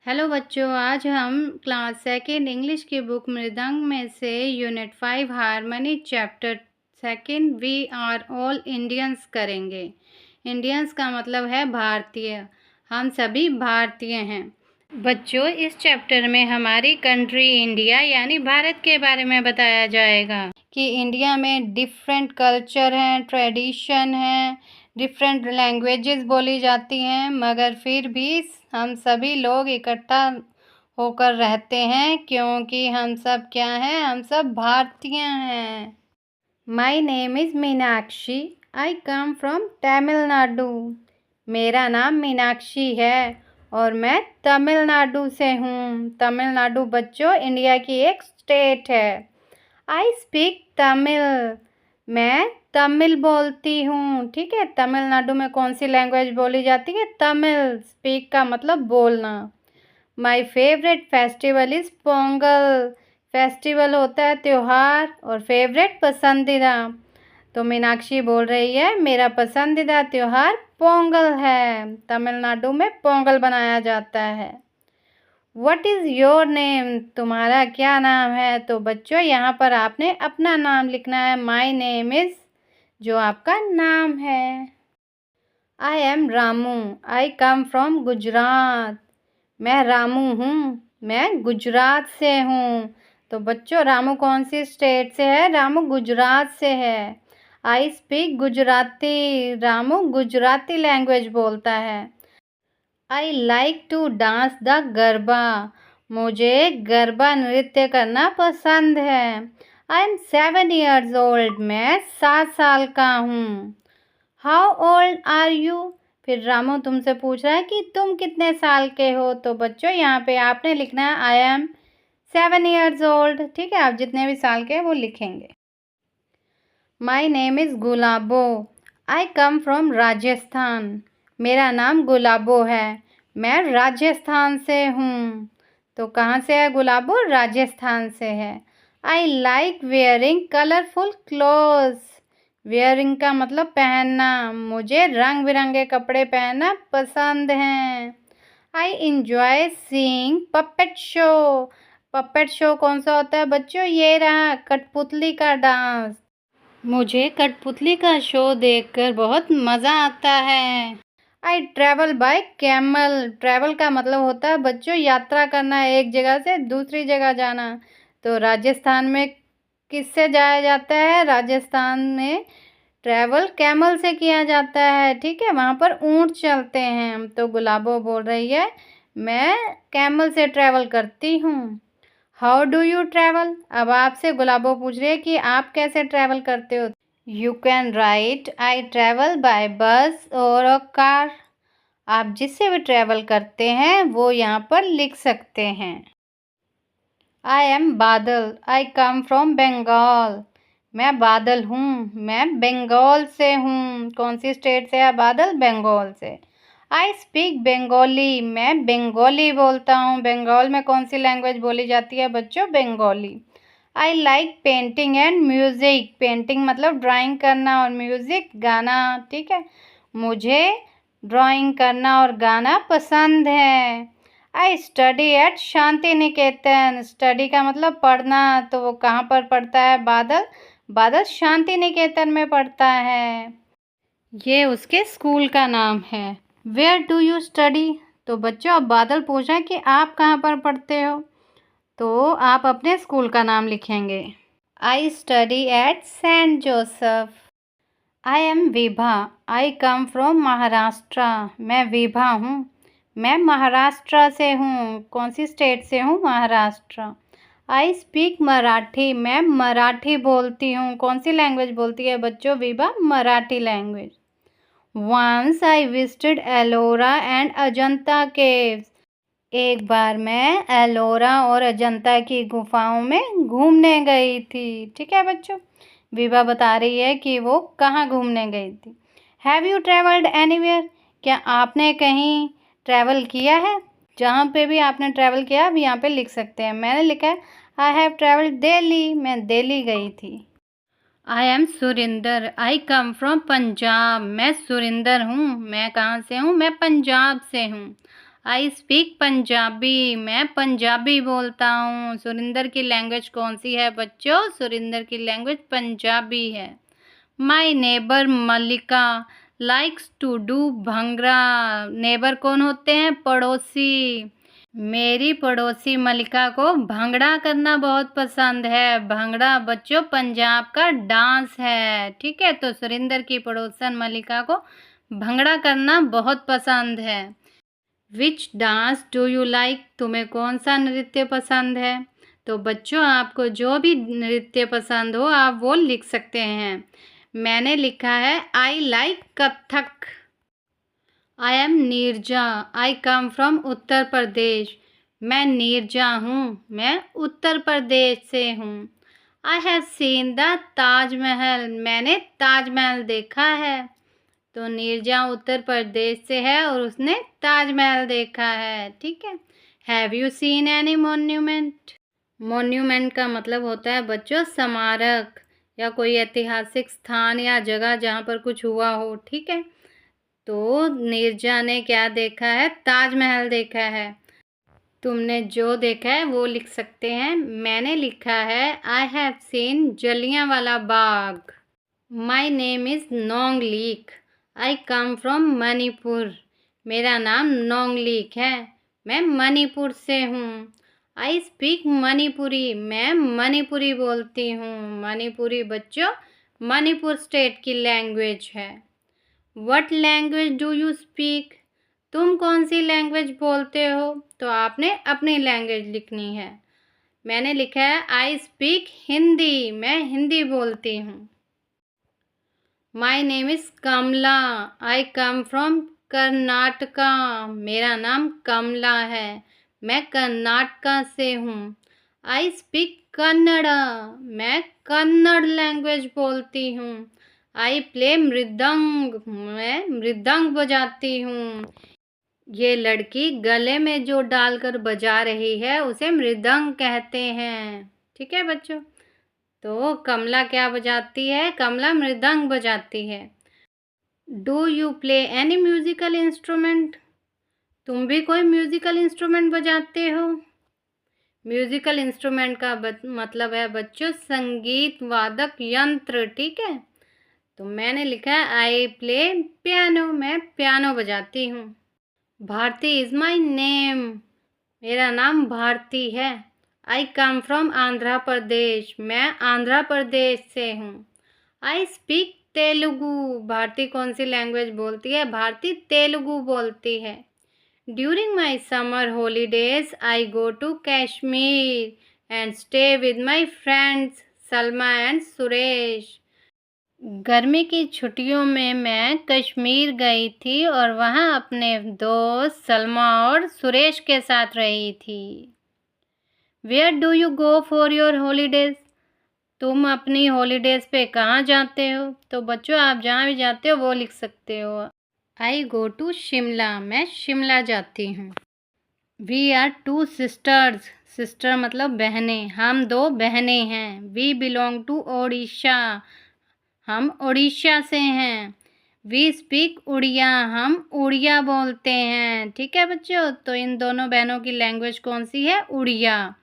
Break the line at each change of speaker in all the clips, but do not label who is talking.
Hello बच्चों, आज हम क्लास सेकेंड इंग्लिश की बुक मृदंग में से unit 5 harmony chapter second we are all Indians करेंगे। इंडियंस का मतलब है भारतीय। हम सभी भारतीय हैं। बच्चों, इस चैप्टर में हमारी कंट्री इंडिया यानी भारत के बारे में बताया जाएगा कि इंडिया में डिफरेंट कल्चर हैं, ट्रेडिशन हैं, डिफरेंट लैंग्वेजेस बोली जाती हैं, मगर फिर भी हम सभी लोग इकट्ठा होकर रहते हैं क्योंकि हम सब क्या हैं? हम सब भारतीय हैं। माई name is Meenakshi. I come from Tamil Nadu. मेरा नाम मीनाक्षी है और मैं तमिलनाडु से हूँ। तमिलनाडु बच्चों इंडिया की एक स्टेट है। I speak Tamil. मैं तमिल बोलती हूँ। ठीक है, तमिलनाडु में कौन सी लैंग्वेज बोली जाती है? तमिल। स्पीक का मतलब बोलना। My favourite festival is Pongal. Festival होता है त्यौहार, और फेवरेट पसंदीदा। तो मीनाक्षी बोल रही है मेरा पसंदीदा त्यौहार पोंगल है। तमिलनाडु में पोंगल बनाया जाता है। What is your name? तुम्हारा क्या नाम है? तो बच्चों यहाँ पर आपने अपना नाम लिखना है। My name is, जो आपका नाम है। I am Ramu. I come from Gujarat. मैं रामू हूँ, मैं गुजरात से हूँ। तो बच्चों रामू कौन सी स्टेट से है? रामू गुजरात से है। I speak Gujarati. Ramu Gujarati language बोलता है। I like to dance the garba. मुझे गरबा नृत्य करना पसंद है। I am 7 years old। मैं 7 साल का हूँ। How old are you? फिर रामू तुमसे पूछ रहा है कि तुम कितने साल के हो। तो बच्चों यहाँ पे आपने लिखना है आई एम 7 years old। ठीक है, आप जितने भी साल के हैं वो लिखेंगे। माई name is Gulabo. I come from Rajasthan. मेरा नाम गुलाबो है। मैं राजस्थान से हूँ। तो कहाँ से है गुलाबो? राजस्थान से है। I like wearing colourful clothes. Wearing का मतलब पहनना। मुझे रंग बिरंगे कपड़े पहनना पसंद हैं। I enjoy seeing puppet show. Puppet show कौन सा होता है बच्चों? ये रहा, कठपुतली का डांस। मुझे कठपुतली का शो देखकर बहुत मज़ा आता है। I travel by camel. Travel का मतलब होता है बच्चों यात्रा करना, एक जगह से दूसरी जगह जाना। तो राजस्थान में किससे जाया जाता है? राजस्थान में ट्रैवल कैमल से किया जाता है। ठीक है, वहाँ पर ऊँट चलते हैं। तो गुलाबो बोल रही है मैं कैमल से ट्रैवल करती हूँ। How do you travel? अब आपसे गुलाबो पूछ रही है कि आप कैसे ट्रैवल करते हो। You can right I travel by बस और अ कार। आप जिससे भी ट्रैवल करते हैं वो यहाँ पर लिख सकते हैं। आई एम बादल। आई कम फ्रॉम बंगाल। मैं बादल हूँ, मैं बंगाल से हूँ। कौन सी स्टेट से है बादल? बंगाल से। I speak Bengali. मैं बंगाली बोलता हूँ। बंगाल में कौन सी लैंग्वेज बोली जाती है बच्चों? Bengali. I like painting and music. Painting मतलब ड्राइंग करना, और म्यूज़िक गाना। ठीक है, मुझे ड्राइंग करना और गाना पसंद है। आई study eight Shanti Niketan. Study का मतलब पढ़ना। तो वो कहाँ पर पढ़ता है बादल? बादल शांति निकेतन में पढ़ता है। ये उसके स्कूल का नाम है। Where do you study? तो बच्चों अब बादल पूछ रहे हैं कि आप कहाँ पर पढ़ते हो। तो आप अपने स्कूल का नाम लिखेंगे। I study at saint Joseph. I am Vibha. I come from Maharashtra. मैं विभा हूँ, मैं महाराष्ट्र से हूँ। कौन सी स्टेट से हूँ? महाराष्ट्र। I speak Marathi. मैं मराठी बोलती हूँ। कौन सी लैंग्वेज बोलती है बच्चों Vibha? Marathi language. Once I visited Ellora and Ajanta caves. एक बार मैं एलोरा और अजंता की गुफाओं में घूमने गई थी। ठीक है बच्चों, विभा बता रही है कि वो कहाँ घूमने गई थी। Have you travelled anywhere? क्या आपने कहीं ट्रैवल किया है? जहाँ पे भी आपने ट्रैवल किया आप यहाँ पे लिख सकते हैं। मैंने लिखा है आई हैव ट्रैवल्ड दिल्ली। मैं दिल्ली गई थी। I am Surinder. I come from Punjab. मैं सुरिंदर हूँ। मैं कहाँ से हूँ? मैं पंजाब से हूँ। आई स्पीक पंजाबी, मैं पंजाबी बोलता हूँ। सुरिंदर की लैंग्वेज कौन सी है बच्चों? सुरिंदर की लैंग्वेज पंजाबी है। My neighbour Mallika likes to do bhangra. Neighbour कौन होते हैं? पड़ोसी। मेरी पड़ोसी मल्लिका को भंगड़ा करना बहुत पसंद है। भंगड़ा बच्चों पंजाब का डांस है, ठीक है। तो सुरिंदर की पड़ोसन मल्लिका को भंगड़ा करना बहुत पसंद है। Which dance do you like? तुम्हें कौन सा नृत्य पसंद है? तो बच्चों आपको जो भी नृत्य पसंद हो आप वो लिख सकते हैं। मैंने लिखा है I like Kathak. I am Neerja, I come from Uttar Pradesh. मैं नीरजा हूँ, मैं उत्तर प्रदेश से हूँ। I have seen the Taj Mahal, मैंने ताजमहल देखा है। तो नीरजा उत्तर प्रदेश से है और उसने ताजमहल देखा है, ठीक है। Have you seen any monument? Monument का मतलब होता है बच्चों स्मारक या कोई ऐतिहासिक स्थान या जगह जहाँ पर कुछ हुआ हो, ठीक है। तो नीरजा ने क्या देखा है? ताजमहल देखा है। तुमने जो देखा है वो लिख सकते हैं। मैंने लिखा है I have seen Jallianwala Bagh. My name is Nongleik, I come from Manipur. मेरा नाम नोंगलीक है, मैं मणिपुर से हूँ। आई स्पीक मणिपुरी, मैं मणिपुरी बोलती हूँ। मणिपुरी बच्चों मणिपुर स्टेट की लैंग्वेज है। What language do you speak? तुम कौन सी लैंग्वेज बोलते हो? तो आपने अपनी लैंग्वेज लिखनी है। मैंने लिखा है आई स्पीक हिंदी, मैं हिंदी बोलती हूँ। My name is Kamala, I come from Karnataka. मेरा नाम कमला है, मैं कर्नाटका से हूँ। आई स्पीक कन्नड़, मैं कन्नड़ लैंग्वेज बोलती हूँ। आई प्ले मृदंग, मैं मृदंग बजाती हूँ। ये लड़की गले में जो डालकर बजा रही है उसे मृदंग कहते हैं, ठीक है बच्चों। तो कमला क्या बजाती है? कमला मृदंग बजाती है। Do you play any musical instrument? तुम भी कोई म्यूजिकल इंस्ट्रूमेंट बजाते हो? म्यूजिकल इंस्ट्रूमेंट का मतलब है बच्चों संगीत वादक यंत्र, ठीक है। तो मैंने लिखा है आई प्ले पियानो, मैं पियानो बजाती हूँ। भारती इज़ माई नेम, मेरा नाम भारती है। आई कम फ्रॉम आंध्र प्रदेश, मैं आंध्र प्रदेश से हूँ। आई स्पीक तेलुगु, भारती कौन सी लैंग्वेज बोलती है? भारती तेलुगु बोलती है। During my summer holidays I go to Kashmir and stay with my friends Salma and Suresh. गर्मी की छुट्टियों में मैं कश्मीर गई थी और वहाँ अपने दोस्त सलमा और सुरेश के साथ रही थी। Where do you go for your holidays? तुम अपनी हॉलीडेज पे कहाँ जाते हो? तो बच्चों आप जहाँ भी जाते हो वो लिख सकते हो। आई गो टू शिमला, मैं शिमला जाती हूँ। We are two sisters, sister मतलब बहनें, हम दो बहनें हैं। वी बिलोंग टू ओडिशा, हम उड़ीसा से हैं। वी स्पीक उड़िया, हम उड़िया बोलते हैं, ठीक है बच्चों। तो इन दोनों बहनों की लैंग्वेज कौन सी है? Oriya.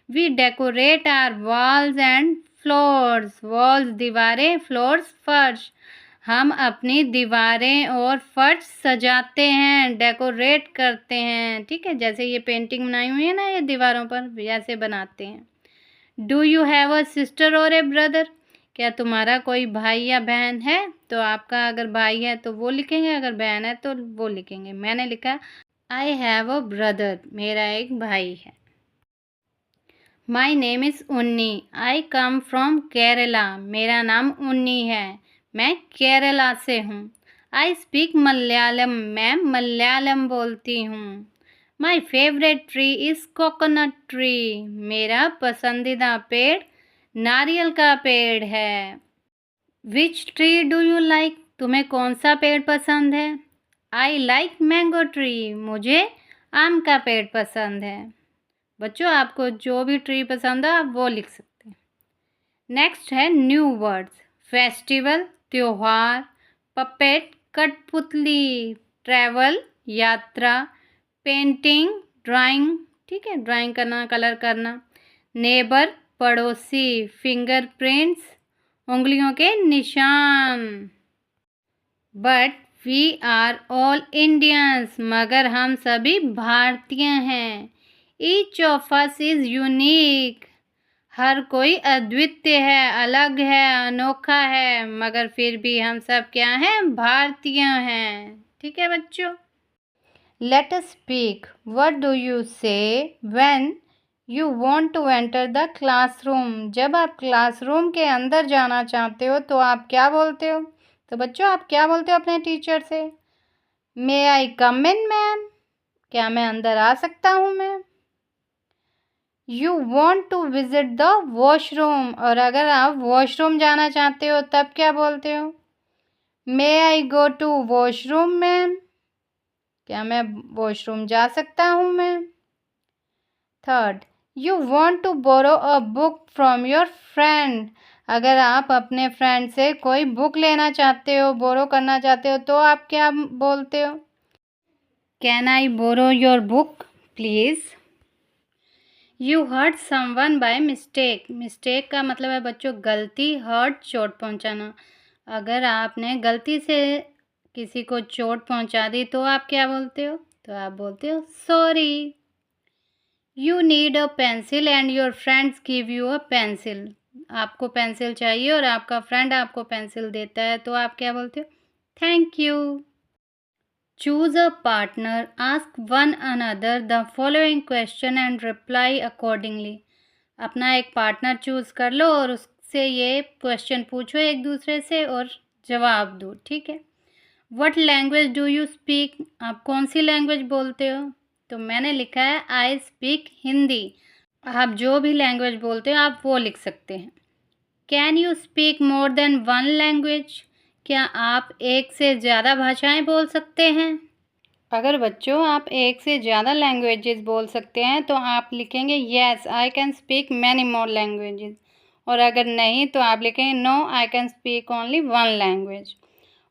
We decorate our walls and floors, walls दीवारें, फ्लोर्स फर्श। हम अपनी दीवारें और फर्श सजाते हैं, डेकोरेट करते हैं, ठीक है। जैसे ये पेंटिंग बनाई हुई है ना ये दीवारों पर, वैसे बनाते हैं। Do you have a sister और ए ब्रदर? क्या तुम्हारा कोई भाई या बहन है? तो आपका अगर भाई है तो वो लिखेंगे, अगर बहन है तो वो लिखेंगे। मैंने लिखा आई हैव अ ब्रदर, मेरा एक भाई है। माई नेम इज़ उन्नी, आई कम फ्रॉम केरला। मेरा नाम उन्नी है, मैं केरला से हूँ। आई स्पीक मलयालम, मैं मलयालम बोलती हूँ। My favourite tree is coconut tree, मेरा पसंदीदा पेड़ नारियल का पेड़ है। Which tree do you like? तुम्हें कौन सा पेड़ पसंद है? आई लाइक मैंगो ट्री, मुझे आम का पेड़ पसंद है। बच्चों आपको जो भी ट्री पसंद है आप वो लिख सकते हैं। नेक्स्ट है न्यू वर्ड्स। फेस्टिवल त्योहार, पपेट कठपुतली, ट्रैवल यात्रा, पेंटिंग ड्राइंग, ठीक है, ड्राइंग करना, कलर करना। नेबर पड़ोसी, फिंगरप्रिंट्स उंगलियों के निशान। But we are all Indians, मगर हम सभी भारतीय हैं। Each of us is unique, हर कोई अद्वितीय है, अलग है, अनोखा है, मगर फिर भी हम सब क्या हैं? भारतीय हैं। ठीक है बच्चों। Let us speak. What do you say when you want to enter the classroom? जब आप क्लासरूम के अंदर जाना चाहते हो तो आप क्या बोलते हो? तो बच्चों आप क्या बोलते हो अपने टीचर से? May I come in ma'am? क्या मैं अंदर आ सकता हूँ ma'am? You want to visit the washroom, और अगर आप वॉशरूम जाना चाहते हो तब क्या बोलते हो? May I go to washroom ma'am? क्या मैं वॉशरूम जा सकता हूँ ma'am? Third, you want to borrow a book from your friend. अगर आप अपने फ्रेंड से कोई बुक लेना चाहते हो, बोरो करना चाहते हो, तो आप क्या बोलते हो? Can I borrow your book please? You hurt someone by mistake. Mistake का मतलब है बच्चों गलती, हर्ट चोट पहुंचाना। अगर आपने गलती से किसी को चोट पहुंचा दी तो आप क्या बोलते हो? तो आप बोलते हो sorry. You need a pencil and your friends give you a pencil. आपको पेंसिल चाहिए और आपका फ्रेंड आपको पेंसिल देता है तो आप क्या बोलते हो? Thank you. Choose a partner. Ask one another the following question and reply accordingly. अपना एक पार्टनर चूज़ कर लो और उससे ये क्वेश्चन पूछो एक दूसरे से और जवाब दो। ठीक है। What language do you speak? आप कौन सी लैंग्वेज बोलते हो? तो मैंने लिखा है I speak हिंदी। आप जो भी लैंग्वेज बोलते हो आप वो लिख सकते हैं। Can you speak more than one language? क्या आप एक से ज़्यादा भाषाएं बोल सकते हैं? अगर बच्चों आप एक से ज़्यादा लैंग्वेजेस बोल सकते हैं तो आप लिखेंगे yes I can speak many more languages, और अगर नहीं तो आप लिखेंगे no I can speak only one language.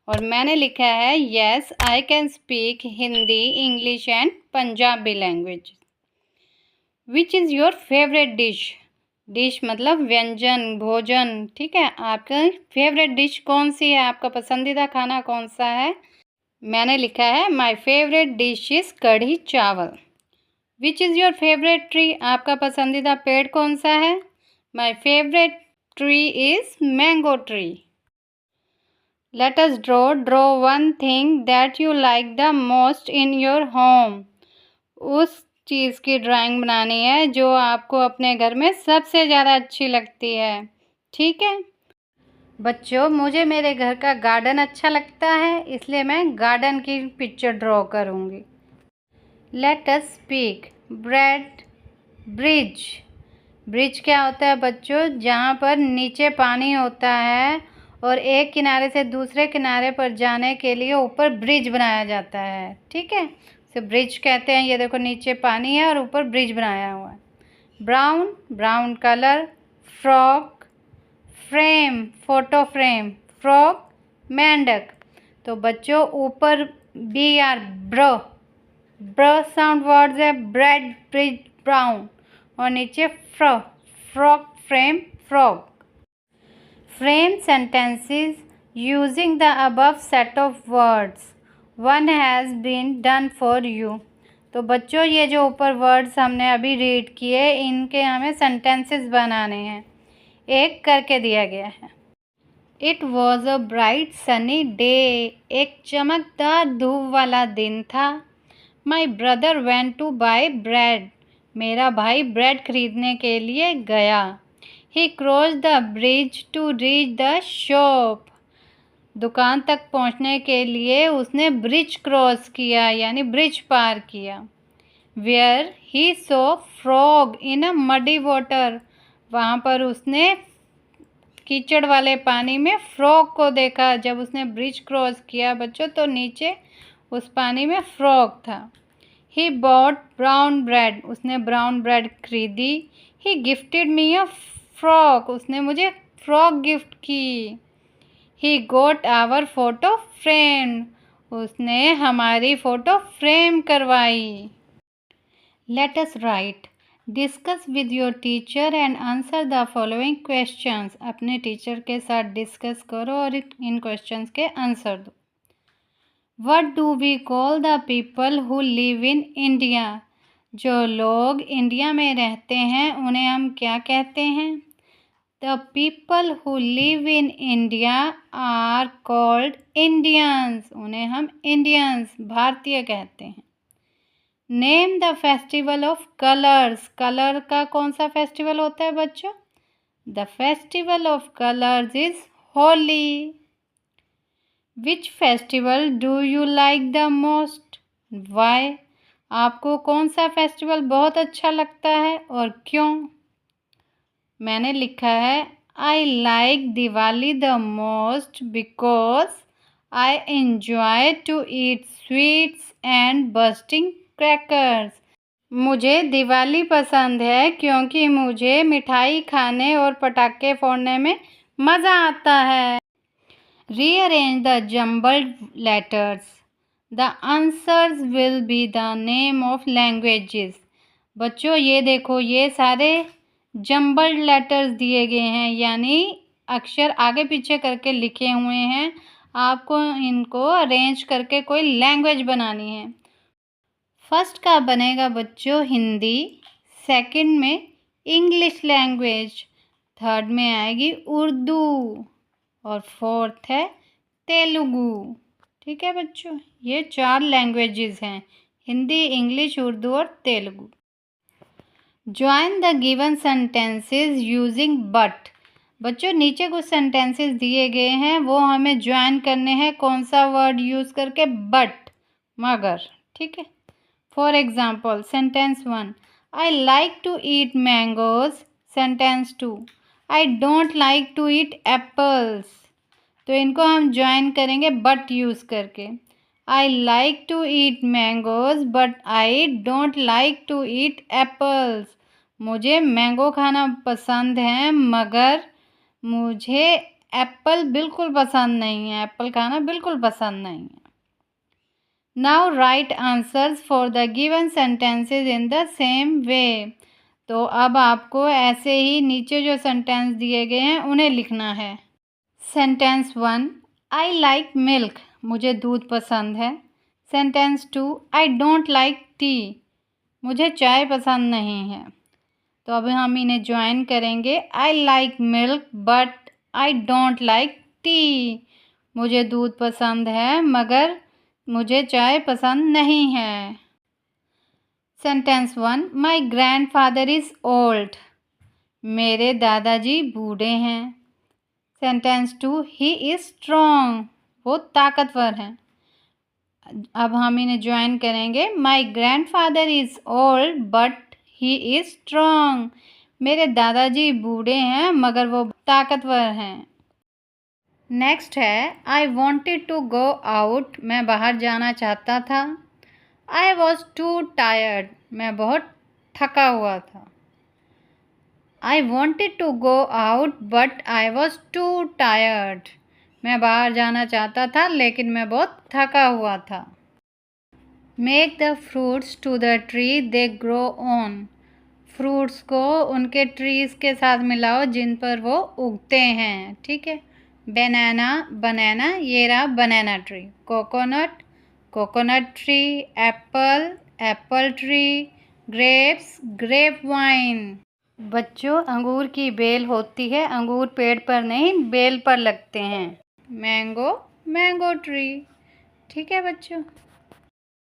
और मैंने लिखा है yes I can speak Hindi, English and Punjabi language. Which is your favourite dish? Dish मतलब व्यंजन, भोजन। ठीक है, आपका फेवरेट डिश कौन सी है? आपका पसंदीदा खाना कौन सा है? मैंने लिखा है माई फेवरेट डिश इज़ कढ़ी चावल। विच इज़ योर फेवरेट ट्री? आपका पसंदीदा पेड़ कौन सा है? My favourite tree is mango tree. Let us draw one thing that you like the most in your home. उस चीज़ की ड्राइंग बनानी है जो आपको अपने घर में सबसे ज़्यादा अच्छी लगती है। ठीक है बच्चों, मुझे मेरे घर का गार्डन अच्छा लगता है, इसलिए मैं गार्डन की पिक्चर ड्रॉ करूँगी। Late us speak. Bread bridge. Bridge क्या होता है बच्चों? जहाँ पर नीचे पानी होता है और एक किनारे से दूसरे किनारे पर जाने के लिए ऊपर ब्रिज बनाया जाता है। ठीक है, इसे ब्रिज कहते हैं। ये देखो नीचे पानी है और ऊपर ब्रिज बनाया हुआ है। Brown, brown colour. Frock, frame, photo frame. Frock, मेंढक। तो बच्चों ऊपर B R bro, br sound words है ब्रेड, ब्रिज, ब्राउन, और नीचे fr, frock, frame, frock. Frame sentences using the above set of words. One has been done for you. तो बच्चों ये जो ऊपर वर्ड्स हमने अभी रीड किए इनके हमें सेंटेंसेस बनाने हैं। एक करके दिया गया है। It was a bright sunny day. एक चमकदार धूप वाला दिन था। My brother went to buy bread. मेरा भाई ब्रेड खरीदने के लिए गया। He cross the bridge to reach the shop. दुकान तक पहुंचने के लिए उसने ब्रिज क्रॉस किया यानी ब्रिज पार किया। Where he saw frog in a muddy water. वहाँ पर उसने कीचड़ वाले पानी में फ्रॉग को देखा। जब उसने ब्रिज क्रॉस किया बच्चों तो नीचे उस पानी में फ्रॉग था। He bought brown bread. उसने ब्राउन ब्रेड खरीदी। He gifted me a frock. उसने मुझे फ्रॉक गिफ्ट की। He got our photo frame. उसने हमारी फ़ोटो फ्रेम करवाई। Let us write. Discuss with your teacher and answer the following questions. अपने teacher के साथ डिस्कस करो और इन क्वेश्चंस के आंसर दो। What do we call the people who live in India? जो लोग इंडिया में रहते हैं उन्हें हम क्या कहते हैं? The people who live in India are called Indians. उन्हें हम इंडियंस, भारतीय कहते हैं। Name the festival of colours. Colour का कौन सा फेस्टिवल होता है बच्चों? The festival of colours is Holi. Which festival do you like the most? Why? आपको कौन सा फेस्टिवल बहुत अच्छा लगता है और क्यों? मैंने लिखा है I like Diwali the most because I enjoy to eat sweets and busting crackers. मुझे दिवाली पसंद है क्योंकि मुझे मिठाई खाने और पटाखे फोड़ने में मज़ा आता है। Rearrange the jumbled letters. The answers will be the name of languages. बच्चों ये देखो, ये सारे जम्बल्ड लेटर्स दिए गए हैं, यानी अक्षर आगे पीछे करके लिखे हुए हैं। आपको इनको अरेंज करके कोई लैंग्वेज बनानी है। फर्स्ट का बनेगा बच्चों हिंदी, सेकंड में इंग्लिश लैंग्वेज, थर्ड में आएगी उर्दू और फोर्थ है तेलुगु। ठीक है बच्चों, ये 4 लैंग्वेजेस हैं, हिंदी, इंग्लिश, उर्दू और Telugu. Join the given sentences using but. बच्चों नीचे कुछ सेंटेंसेस दिए गए हैं, वो हमें ज्वाइन करने हैं। कौन सा वर्ड यूज़ करके? बट, मगर। ठीक है। For example sentence 1, I like to eat mangoes. Sentence 2, I don't like to eat apples. तो इनको हम ज्वाइन करेंगे बट यूज़ करके। I like to eat mangoes but I don't like to eat apples. मुझे mango खाना पसंद है मगर मुझे एप्पल बिल्कुल पसंद नहीं है, एप्पल खाना बिल्कुल पसंद नहीं है। Now right answers for the given sentences in the same way. तो अब आपको ऐसे ही नीचे जो सेंटेंस दिए गए हैं उन्हें लिखना है। Sentence 1, I like milk. मुझे दूध पसंद है। Sentence 2, I don't like T. मुझे चाय पसंद नहीं है। तो अब हम इन्हें ज्वाइन करेंगे। I like milk but I don't like T. मुझे दूध पसंद है मगर मुझे चाय पसंद नहीं है। Sentence 1, my grandfather is old. मेरे दादाजी बूढ़े हैं। Sentence 2, he is strong. वो ताकतवर हैं। अब हम इन्हें ज्वाइन करेंगे। माई grandfather is old but he is strong. मेरे दादाजी बूढ़े हैं मगर वो ताकतवर हैं। नेक्स्ट है I wanted to go out. मैं बाहर जाना चाहता था। I was too tired. मैं बहुत थका हुआ था। I wanted to go out but I was too tired. मैं बाहर जाना चाहता था लेकिन मैं बहुत थका हुआ था। Make the fruits to the tree they grow on. Fruits को उनके ट्रीज़ के साथ मिलाओ जिन पर वो उगते हैं। ठीक है। बनाना, बनाना, ये रहा banana tree. Coconut, coconut tree. Apple, apple tree. Grapes, grape vine. बच्चों अंगूर की बेल होती है, अंगूर पेड़ पर नहीं बेल पर लगते हैं। Mango, mango tree. ठीक है बच्चों।